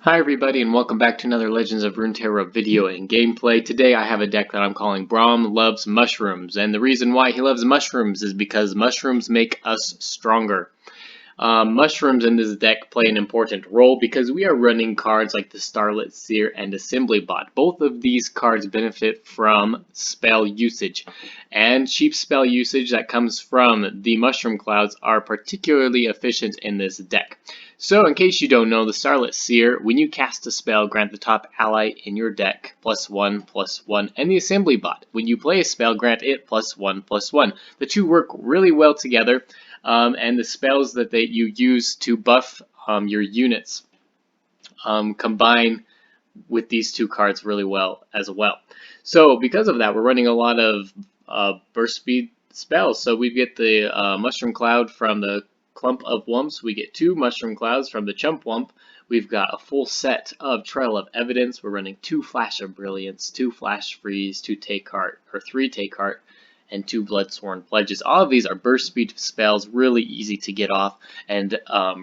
Hi everybody and welcome back to another Legends of Runeterra video and gameplay. Today I have a deck that I'm calling Braum Loves Mushrooms, and the reason why he loves mushrooms is because mushrooms make us stronger. Mushrooms in this deck play an important role because we are running cards like the Starlit Seer and Assembly Bot. Both of these cards benefit from spell usage, and cheap spell usage that comes from the Mushroom Clouds are particularly efficient in this deck. So in case you don't know, the Starlit Seer, when you cast a spell, grant the top ally in your deck +1/+1, and the Assembly Bot, when you play a spell, grant it +1/+1. The two work really well together. And the spells that you use to buff your units combine with these two cards really well as well. So because of that, we're running a lot of burst speed spells. So we get the Mushroom Cloud from the Clump of Wumps. We get 2 Mushroom Clouds from the Chump Wump. We've got a full set of Trail of Evidence. We're running 2 Flash of Brilliance, 2 Flash Freeze, 2 Take Heart, or 3 Take Heart, and 2 Bloodsworn Pledges. All of these are burst speed spells, really easy to get off, and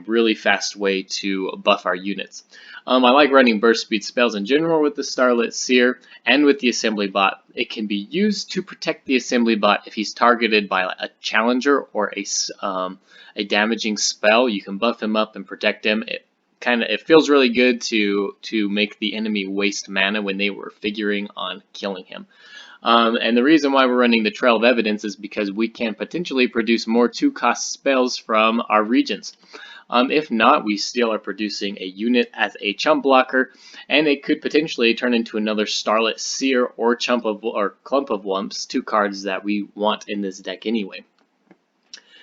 really fast way to buff our units. I like running burst speed spells in general with the Starlit Seer and with the Assembly Bot. It can be used to protect the Assembly Bot if he's targeted by a challenger or a damaging spell. You can buff him up and protect him. It feels really good to make the enemy waste mana when they were figuring on killing him. And the reason why we're running the Trail of Evidence is because we can potentially produce more 2-cost spells from our regions. If not, we still are producing a unit as a chump blocker, and it could potentially turn into another Starlit Seer or Clump of Wumps, 2 cards that we want in this deck anyway.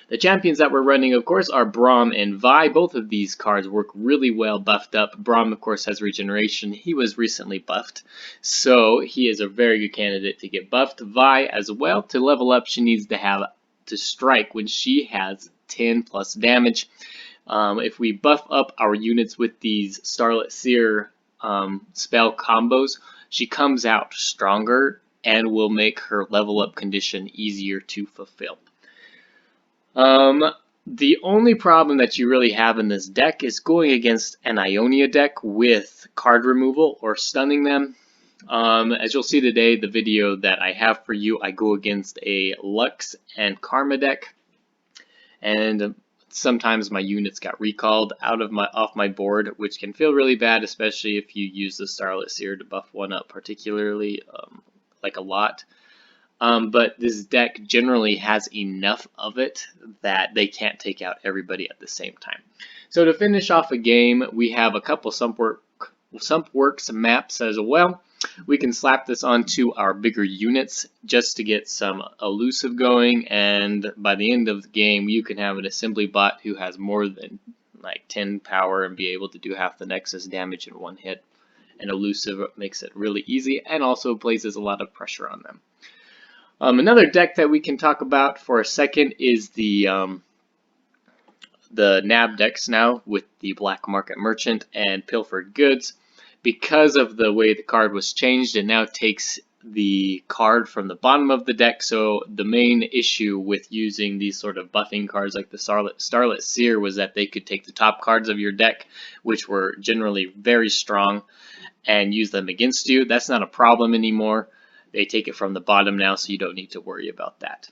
The champions that we're running, of course, are Braum and Vi. Both of these cards work really well buffed up. Braum, of course, has regeneration. He was recently buffed, so he is a very good candidate to get buffed. Vi, as well, to level up, she needs to have to strike when she has 10 plus damage. If we buff up our units with these Starlit Seer spell combos, she comes out stronger and will make her level up condition easier to fulfill. The only problem that you really have in this deck is going against an Ionia deck with card removal or stunning them. As you'll see today, the video that I have for you, I go against a Lux and Karma deck, and sometimes my units got recalled off my board, which can feel really bad, especially if you use the Starlit Seer to buff one up particularly, like a lot. But this deck generally has enough of it that they can't take out everybody at the same time. So to finish off a game, we have a couple Sumpworks maps as well. We can slap this onto our bigger units just to get some elusive going, and by the end of the game, you can have an Assembly Bot who has more than like 10 power and be able to do half the Nexus damage in one hit. And elusive makes it really easy and also places a lot of pressure on them. Another deck that we can talk about for a second is the NAB decks now with the Black Market Merchant and Pilfered Goods. Because of the way the card was changed, it now takes the card from the bottom of the deck. So the main issue with using these sort of buffing cards like the Starlit Seer was that they could take the top cards of your deck, which were generally very strong, and use them against you. That's not a problem anymore. They take it from the bottom now, so you don't need to worry about that.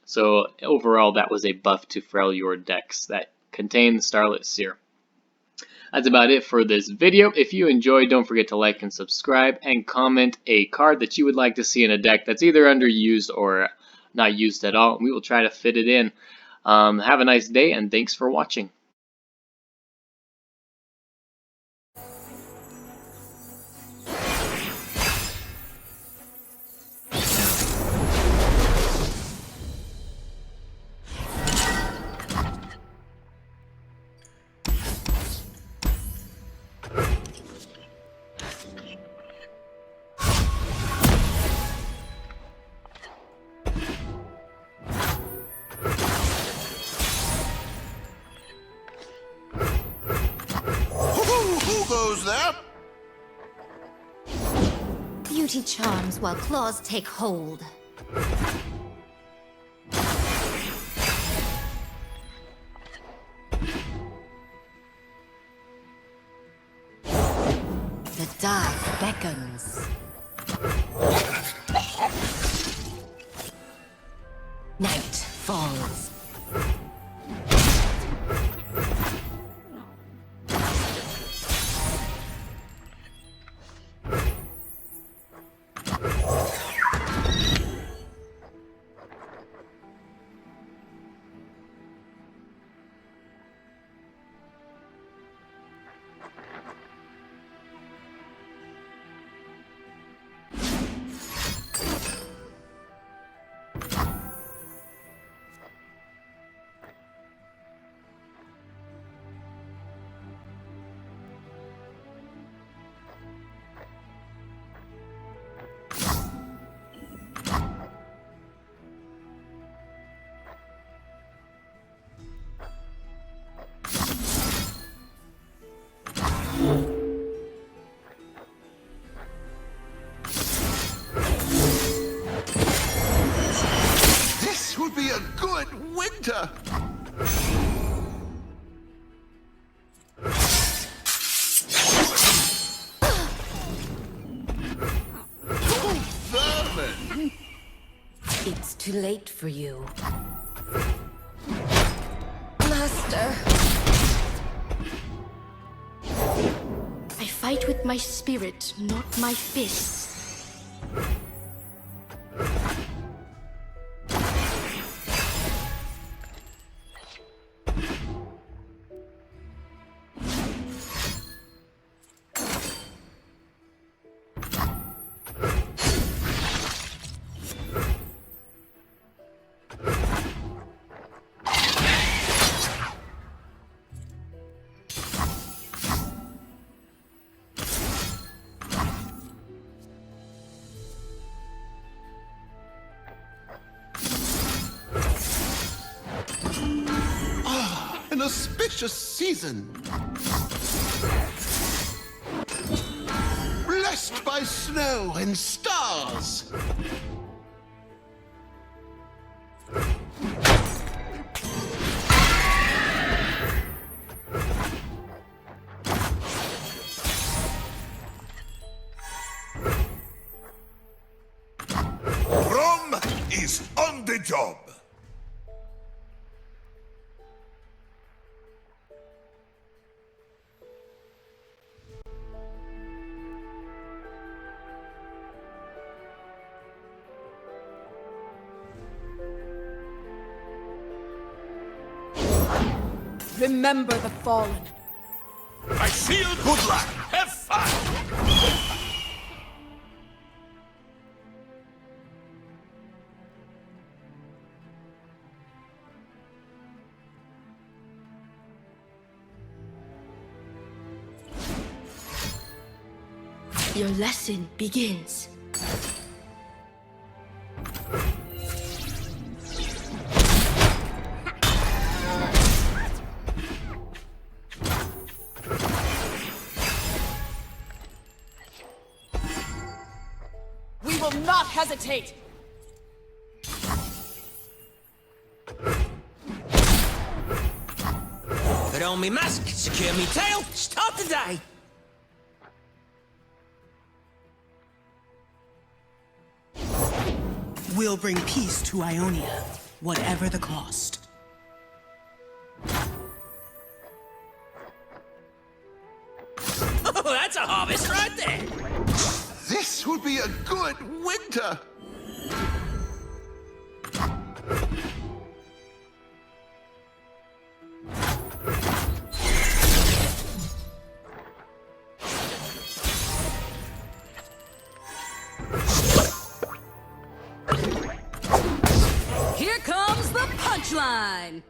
So overall, that was a buff to Freljord decks that contain the Starlit Seer. That's about it for this video. If you enjoyed, don't forget to like and subscribe, and comment a card that you would like to see in a deck that's either underused or not used at all, and we will try to fit it in. Have a nice day, and thanks for watching. There? Beauty charms while claws take hold. Dark beckons. Night falls. This will be a good winter. Vermin. It's too late for you. Master. I fight with my spirit, not my fists. An auspicious season. Blessed by snow and stars. Braum is on the job. Remember the fallen. I feel good luck. Have fun. Your lesson begins. We will not hesitate. Put on me mask, secure me tail, start the day. We'll bring peace to Ionia, whatever the cost. Oh, that's a harvest right there. This will be a good winter. Here comes the punchline.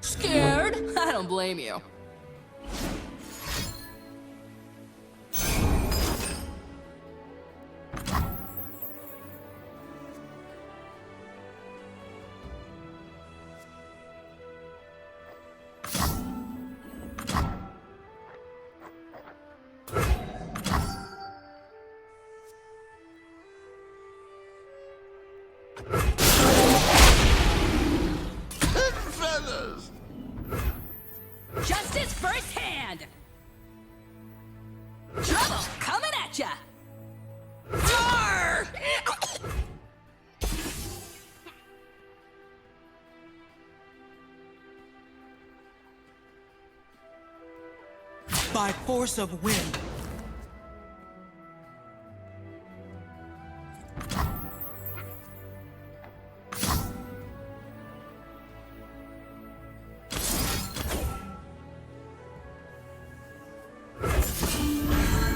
Scared? I don't blame you. this firsthand! Trouble coming at ya! Roar! By force of wind.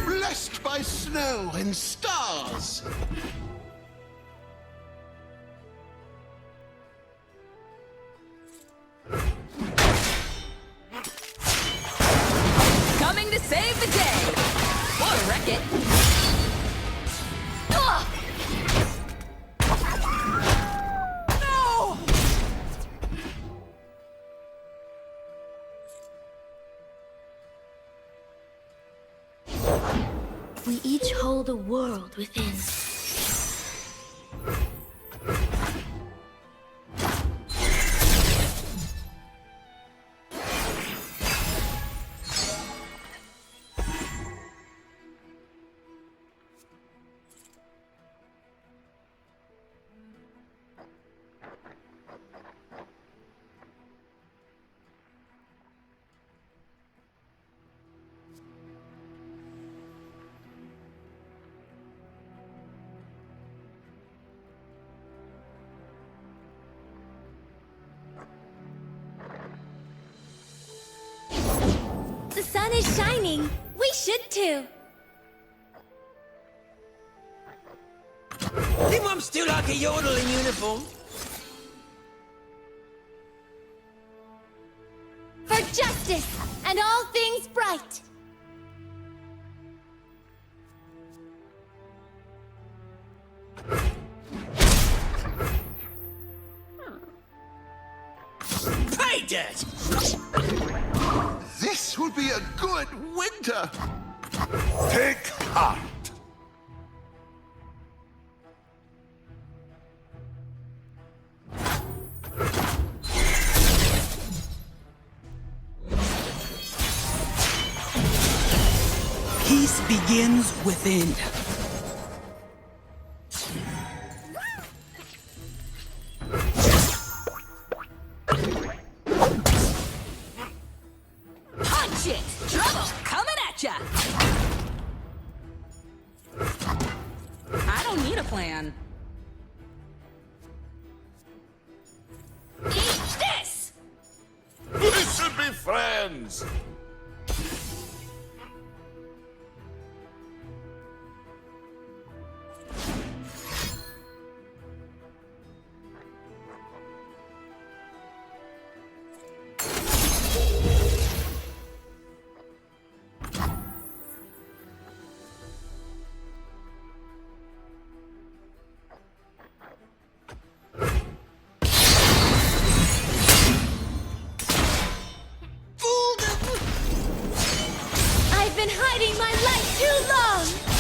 Blessed by snow and stars. Coming to save the day! Or wreck it! Ugh! No! We each hold a world within. The sun is shining. We should too. Think I'm still like a yodel in uniform? For justice and all things bright. Pay dirt! This will be a good winter. Take heart. Peace begins within. Punch it! Trouble coming at ya! I don't need a plan. Eat this! We should be friends. I've been hiding my light too long.